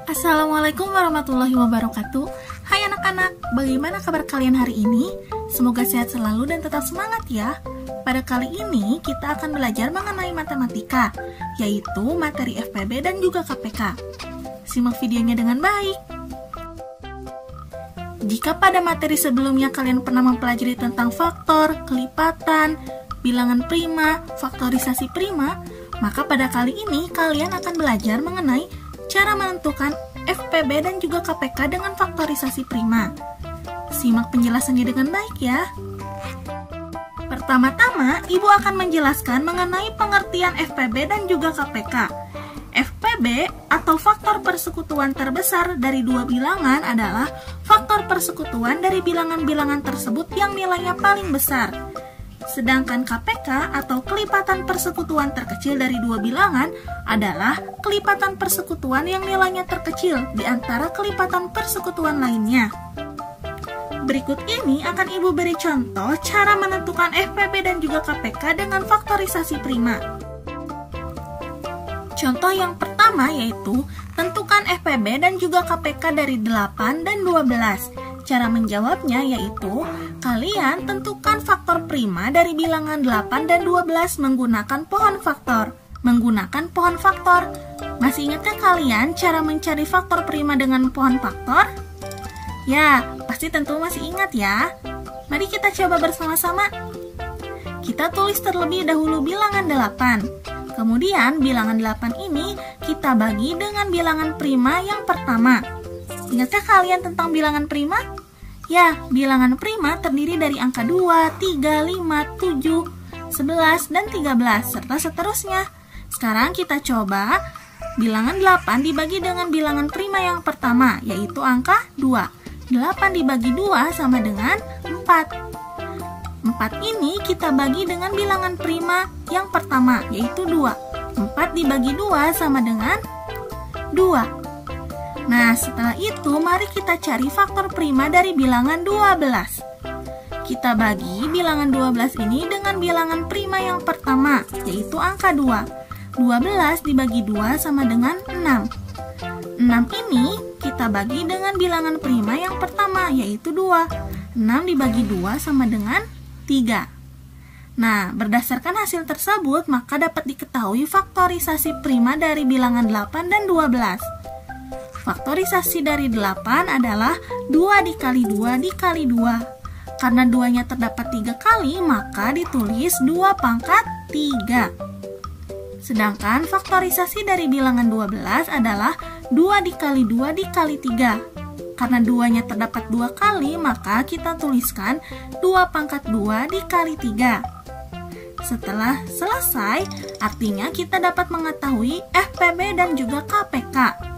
Assalamualaikum warahmatullahi wabarakatuh. Hai anak-anak, bagaimana kabar kalian hari ini? Semoga sehat selalu dan tetap semangat ya. Pada kali ini kita akan belajar mengenai matematika, yaitu materi FPB dan juga KPK. Simak videonya dengan baik. Jika pada materi sebelumnya kalian pernah mempelajari tentang faktor, kelipatan, bilangan prima, faktorisasi prima, maka pada kali ini kalian akan belajar mengenai cara menentukan FPB dan juga KPK dengan faktorisasi prima. Simak penjelasannya dengan baik ya. Pertama-tama, Ibu akan menjelaskan mengenai pengertian FPB dan juga KPK. FPB atau faktor persekutuan terbesar dari dua bilangan adalah faktor persekutuan dari bilangan-bilangan tersebut yang nilainya paling besar. Sedangkan KPK atau kelipatan persekutuan terkecil dari dua bilangan adalah kelipatan persekutuan yang nilainya terkecil di antara kelipatan persekutuan lainnya. Berikut ini akan Ibu beri contoh cara menentukan FPB dan juga KPK dengan faktorisasi prima. Contoh yang pertama yaitu tentukan FPB dan juga KPK dari 8 dan 12. Cara menjawabnya yaitu kalian tentukan faktor prima dari bilangan 8 dan 12 menggunakan pohon faktor. Masih ingatkah kalian cara mencari faktor prima dengan pohon faktor? Ya, pasti tentu masih ingat ya. Mari kita coba bersama-sama. Kita tulis terlebih dahulu bilangan 8. Kemudian bilangan 8 ini kita bagi dengan bilangan prima yang pertama. Ingatkah kalian tentang bilangan prima? Ya, bilangan prima terdiri dari angka 2, 3, 5, 7, 11, dan 13, serta seterusnya. Sekarang kita coba bilangan 8 dibagi dengan bilangan prima yang pertama, yaitu angka 2. 8 dibagi 2 sama dengan 4. 4 ini kita bagi dengan bilangan prima yang pertama, yaitu 2. 4 dibagi 2 sama dengan 2. Nah, setelah itu mari kita cari faktor prima dari bilangan 12. Kita bagi bilangan 12 ini dengan bilangan prima yang pertama, yaitu angka 2. 12 dibagi 2 sama dengan 6. 6 ini kita bagi dengan bilangan prima yang pertama, yaitu 2. 6 dibagi 2 sama dengan 3. Nah, berdasarkan hasil tersebut, maka dapat diketahui faktorisasi prima dari bilangan 8 dan 12. Faktorisasi dari 8 adalah 2 dikali 2 dikali 2. Karena 2-nya terdapat 3 kali, maka ditulis 2 pangkat 3. Sedangkan faktorisasi dari bilangan 12 adalah 2 dikali 2 dikali 3. Karena 2-nya terdapat 2 kali, maka kita tuliskan 2 pangkat 2 dikali 3. Setelah selesai, artinya kita dapat mengetahui FPB dan juga KPK.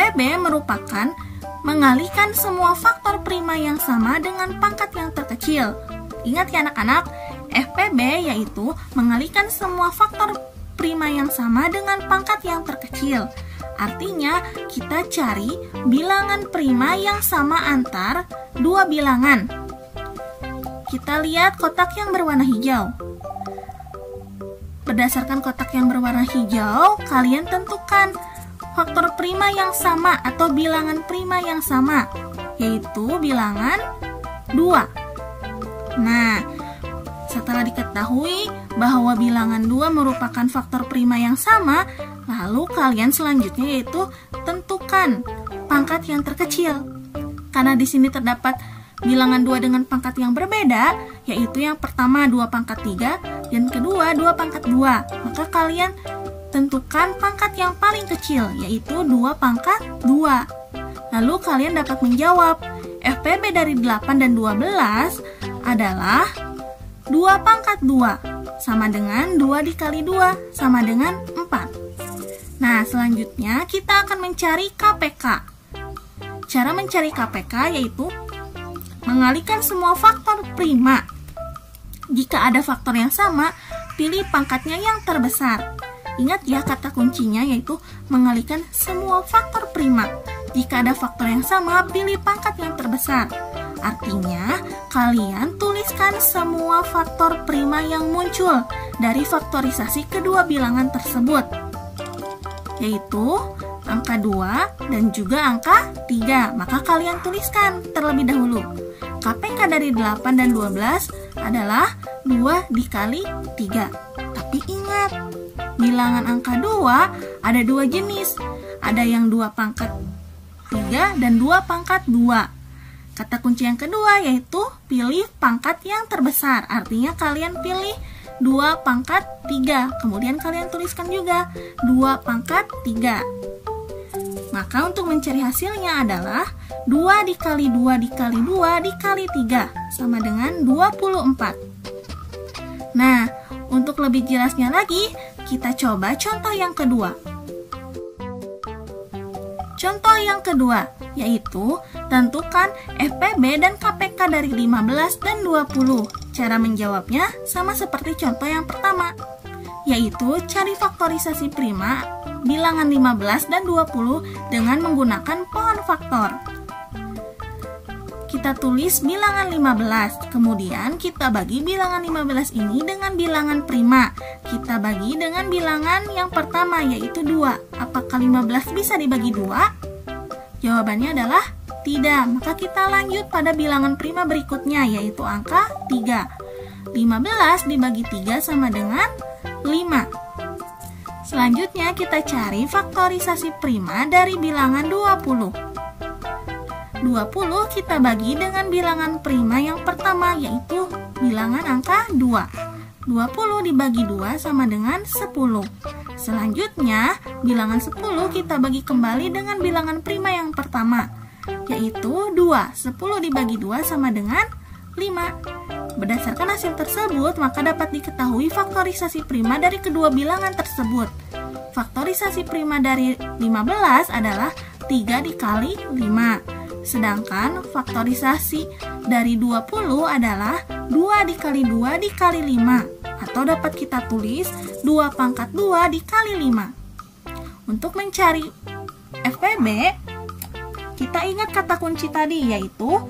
FPB merupakan mengalihkan semua faktor prima yang sama dengan pangkat yang terkecil. Ingat ya anak-anak, FPB yaitu mengalihkan semua faktor prima yang sama dengan pangkat yang terkecil. Artinya, kita cari bilangan prima yang sama antar dua bilangan. Kita lihat kotak yang berwarna hijau. Berdasarkan kotak yang berwarna hijau, kalian tentukan faktor prima yang sama atau bilangan prima yang sama, yaitu bilangan 2. Nah, setelah diketahui bahwa bilangan 2 merupakan faktor prima yang sama, lalu kalian selanjutnya yaitu tentukan pangkat yang terkecil. Karena di sini terdapat bilangan 2 dengan pangkat yang berbeda, yaitu yang pertama 2 pangkat 3 dan kedua 2 pangkat 2. Maka kalian tentukan pangkat yang paling kecil, yaitu 2 pangkat 2. Lalu kalian dapat menjawab, FPB dari 8 dan 12 adalah 2 pangkat 2, sama dengan 2 dikali 2, sama dengan 4. Nah, selanjutnya kita akan mencari KPK. Cara mencari KPK yaitu mengalihkan semua faktor prima. Jika ada faktor yang sama, pilih pangkatnya yang terbesar. Ingat ya kata kuncinya yaitu mengalihkan semua faktor prima. Jika ada faktor yang sama, pilih pangkat yang terbesar. Artinya, kalian tuliskan semua faktor prima yang muncul dari faktorisasi kedua bilangan tersebut. yaitu angka 2 dan juga angka 3. Maka kalian tuliskan terlebih dahulu. KPK dari 8 dan 12 adalah 2 dikali 3. Tapi ingat, bilangan angka 2 ada 2 jenis. Ada yang 2 pangkat 3 dan 2 pangkat 2. Kata kunci yang kedua yaitu pilih pangkat yang terbesar. Artinya kalian pilih 2 pangkat 3. Kemudian kalian tuliskan juga 2 pangkat 3. Maka untuk mencari hasilnya adalah 2 dikali 2 dikali 2 dikali 3 sama dengan 24. Nah, untuk lebih jelasnya lagi, kita coba contoh yang kedua. Contoh yang kedua, yaitu tentukan FPB dan KPK dari 15 dan 20. Cara menjawabnya sama seperti contoh yang pertama, yaitu cari faktorisasi prima bilangan 15 dan 20 dengan menggunakan pohon faktor. Kita tulis bilangan 15, kemudian kita bagi bilangan 15 ini dengan bilangan prima. Kita bagi dengan bilangan yang pertama, yaitu 2. Apakah 15 bisa dibagi 2? Jawabannya adalah tidak. Maka kita lanjut pada bilangan prima berikutnya, yaitu angka 3. 15 dibagi 3 sama dengan 5. Selanjutnya kita cari faktorisasi prima dari bilangan 20. 20 kita bagi dengan bilangan prima yang pertama, yaitu bilangan angka 2. 20 dibagi 2 sama dengan 10. Selanjutnya, bilangan 10 kita bagi kembali dengan bilangan prima yang pertama, yaitu 2. 10 dibagi 2 sama dengan 5. Berdasarkan hasil tersebut, maka dapat diketahui faktorisasi prima dari kedua bilangan tersebut. Faktorisasi prima dari 15 adalah 3 dikali 5. Sedangkan faktorisasi dari 20 adalah 2 dikali 2 dikali 5. Atau dapat kita tulis 2 pangkat 2 dikali 5. Untuk mencari FPB, kita ingat kata kunci tadi, yaitu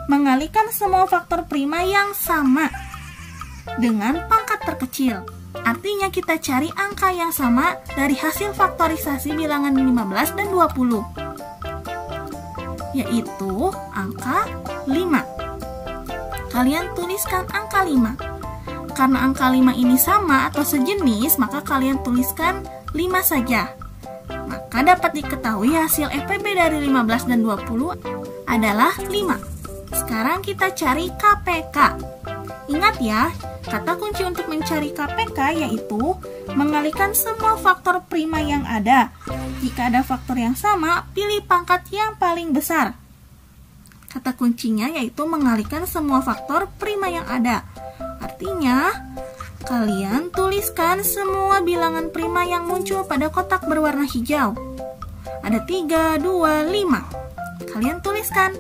mengalihkan semua faktor prima yang sama dengan pangkat terkecil. Artinya kita cari angka yang sama dari hasil faktorisasi bilangan 15 dan 20, yaitu angka 5. Kalian tuliskan angka 5. Karena angka 5 ini sama atau sejenis, maka kalian tuliskan 5 saja. Maka dapat diketahui hasil FPB dari 15 dan 20 adalah 5. Sekarang kita cari KPK. Ingat ya, kata kunci untuk mencari KPK yaitu mengalihkan semua faktor prima yang ada. Jika ada faktor yang sama, pilih pangkat yang paling besar. Kata kuncinya yaitu mengalihkan semua faktor prima yang ada. Artinya, kalian tuliskan semua bilangan prima yang muncul pada kotak berwarna hijau. Ada 3, 2, 5. Kalian tuliskan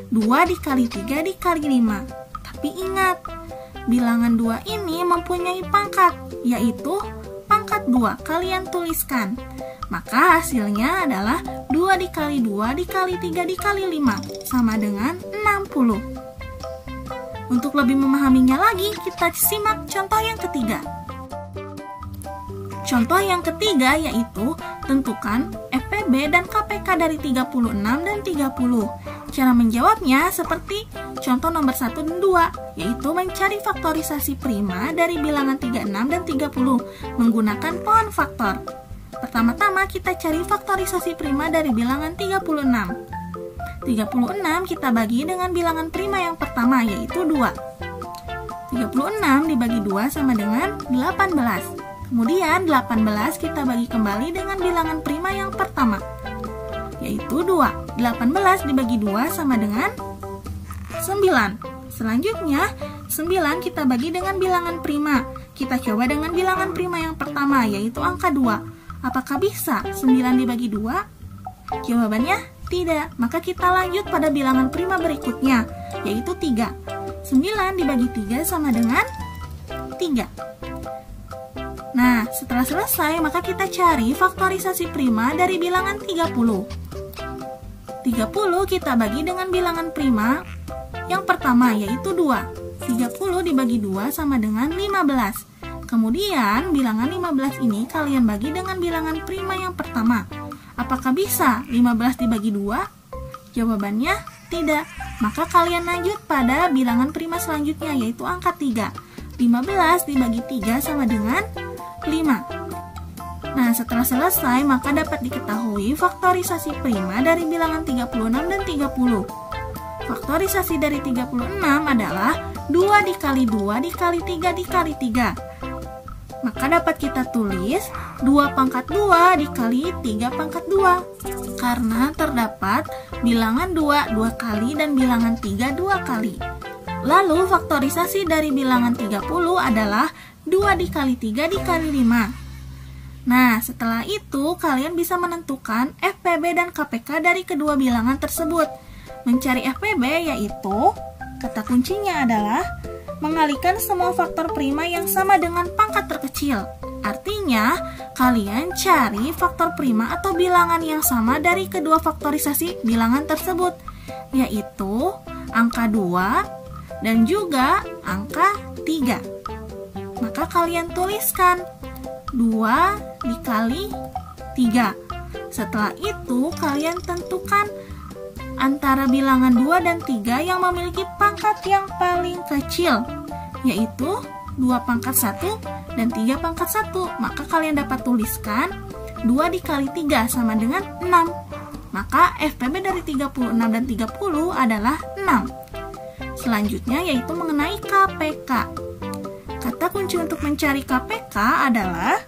2 dikali 3 dikali 5. Tapi ingat, bilangan 2 ini mempunyai pangkat, yaitu pangkat 2. Kalian tuliskan. Maka hasilnya adalah 2 dikali 2 dikali 3 dikali 5 sama dengan 60. Untuk lebih memahaminya lagi, kita simak contoh yang ketiga. Contoh yang ketiga yaitu tentukan FPB dan KPK dari 36 dan 30. Cara menjawabnya seperti contoh nomor 1 dan 2, yaitu mencari faktorisasi prima dari bilangan 36 dan 30 menggunakan pohon faktor. Pertama-tama kita cari faktorisasi prima dari bilangan 36. 36 kita bagi dengan bilangan prima yang pertama, yaitu 2. 36 dibagi 2 sama dengan 18. Kemudian 18 kita bagi kembali dengan bilangan prima yang pertama, yaitu 2. 18 dibagi 2 sama dengan 9. Selanjutnya 9 kita bagi dengan bilangan prima. Kita coba dengan bilangan prima yang pertama, yaitu angka 2. Apakah bisa 9 dibagi 2? Jawabannya tidak. Maka kita lanjut pada bilangan prima berikutnya, yaitu 3. 9 dibagi 3 sama dengan 3. Nah, setelah selesai, maka kita cari faktorisasi prima dari bilangan 30. 30 kita bagi dengan bilangan prima yang pertama, yaitu 2. 30 dibagi 2 sama dengan 15. Kemudian, bilangan 15 ini kalian bagi dengan bilangan prima yang pertama. Apakah bisa 15 dibagi 2? Jawabannya tidak. Maka kalian lanjut pada bilangan prima selanjutnya, yaitu angka 3. 15 dibagi 3 sama dengan 5. Nah, setelah selesai, maka dapat diketahui faktorisasi prima dari bilangan 36 dan 30. Faktorisasi dari 36 adalah 2 dikali 2 dikali 3 dikali 3. Maka dapat kita tulis 2 pangkat 2 dikali 3 pangkat 2. Karena terdapat bilangan 2 2 kali dan bilangan 3 2 kali. Lalu faktorisasi dari bilangan 30 adalah 2 dikali 3 dikali 5. Nah, setelah itu kalian bisa menentukan FPB dan KPK dari kedua bilangan tersebut. Mencari FPB yaitu, kata kuncinya adalah mengalihkan semua faktor prima yang sama dengan pangkat terkecil. Artinya, kalian cari faktor prima atau bilangan yang sama dari kedua faktorisasi bilangan tersebut, yaitu angka 2 dan juga angka 3. Maka kalian tuliskan 2 dikali 3. Setelah itu, kalian tentukan antara bilangan 2 dan 3 yang memiliki pangkat yang paling kecil, yaitu 2 pangkat 1 dan 3 pangkat 1. Maka kalian dapat tuliskan 2 dikali 3 sama dengan 6. Maka FPB dari 36 dan 30 adalah 6. Selanjutnya yaitu mengenai KPK. Kata kunci untuk mencari KPK adalah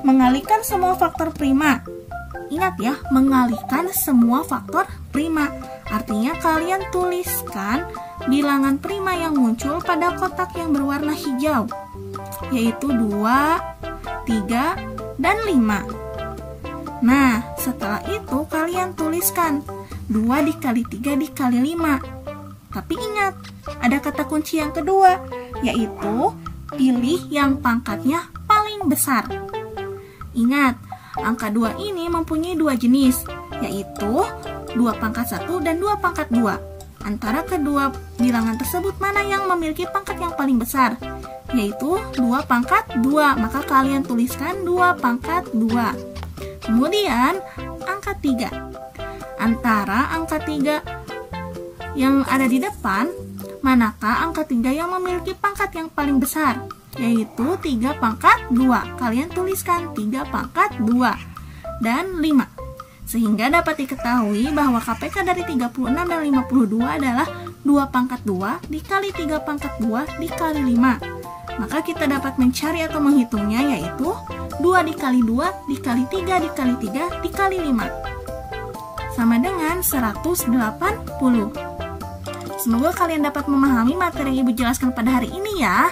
mengalihkan semua faktor prima. Ingat ya, mengalihkan semua faktor prima. Artinya kalian tuliskan bilangan prima yang muncul pada kotak yang berwarna hijau, yaitu 2, 3, dan 5. Nah, setelah itu kalian tuliskan 2 dikali 3 dikali 5. Tapi ingat, ada kata kunci yang kedua, yaitu pilih yang pangkatnya paling besar. Ingat, angka 2 ini mempunyai 2 jenis, yaitu 2 pangkat 1 dan 2 pangkat 2. Antara kedua bilangan tersebut mana yang memiliki pangkat yang paling besar? Yaitu 2 pangkat 2, maka kalian tuliskan 2 pangkat 2. Kemudian, angka 3. Antara angka 3 yang ada di depan, manakah angka 3 yang memiliki pangkat yang paling besar? Yaitu 3 pangkat 2. Kalian tuliskan 3 pangkat 2 dan 5. Sehingga dapat diketahui bahwa KPK dari 36 dan 52 adalah 2 pangkat 2 dikali 3 pangkat 2 dikali 5. Maka kita dapat mencari atau menghitungnya, yaitu 2 dikali 2 dikali 3 dikali 3 dikali 5. Sama dengan 180. Semoga kalian dapat memahami materi yang Ibu jelaskan pada hari ini ya.